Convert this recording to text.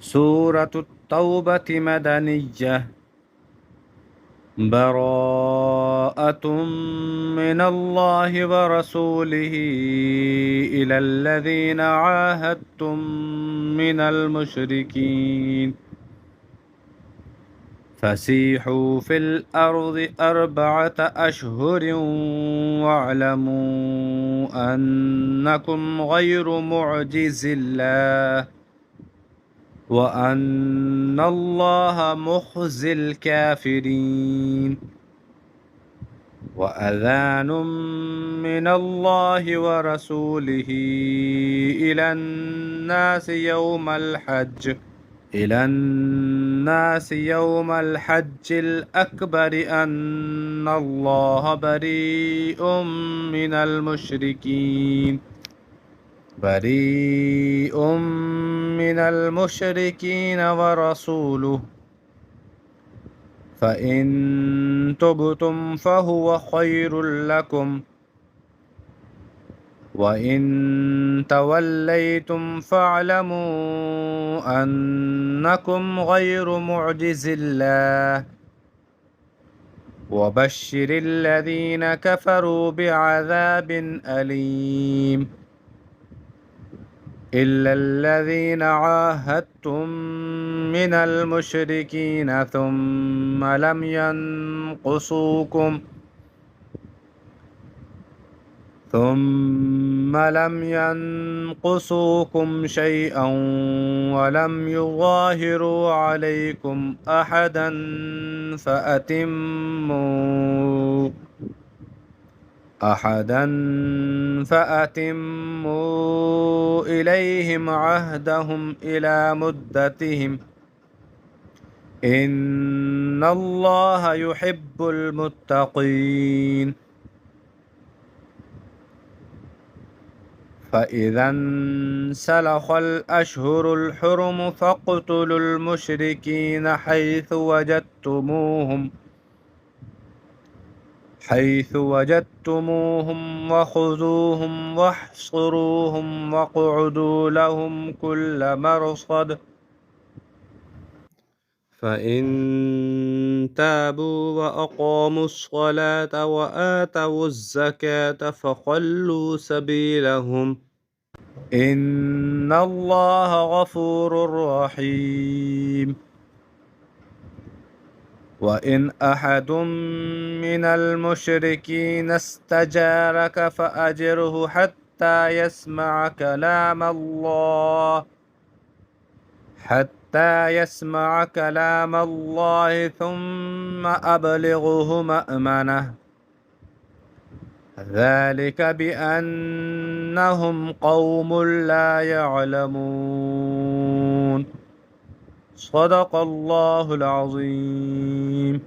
سورة التوبة مدنية. براءة من الله ورسوله إلى الذين عاهدتم من المشركين فسيحوا في الأرض 4 أشهر واعلموا أنكم غير معجز الله وأن الله مخزي الكافرين. وأذان من الله ورسوله إلى الناس يوم الحج الأكبر أن الله بريء من المشركين ورسوله فإن تبتم فهو خير لكم وإن توليتم فاعلموا أنكم غير معجز الله وبشر الذين كفروا بعذاب أليم. إلا الذين عاهدتم من المشركين ثم لم ينقصوكم شيئا ولم يظاهروا عليكم أحدا فأتموا إليهم عهدهم إلى مدتهم إن الله يحب المتقين. فإذا انسلخ الأشهر الحرم فاقتلوا المشركين حيث وجدتموهم وخذوهم واحصروهم واقعدوا لهم كل مرصد فإن تابوا وأقاموا الصلاة وآتوا الزكاة فخلوا سبيلهم إن الله غفور رحيم. وإن أحد من المشركين استجارك فأجره حتى يسمع كلام الله ثم أبلغه مأمنه ذلك بأنهم قوم لا يعلمون. صدق الله العظيم.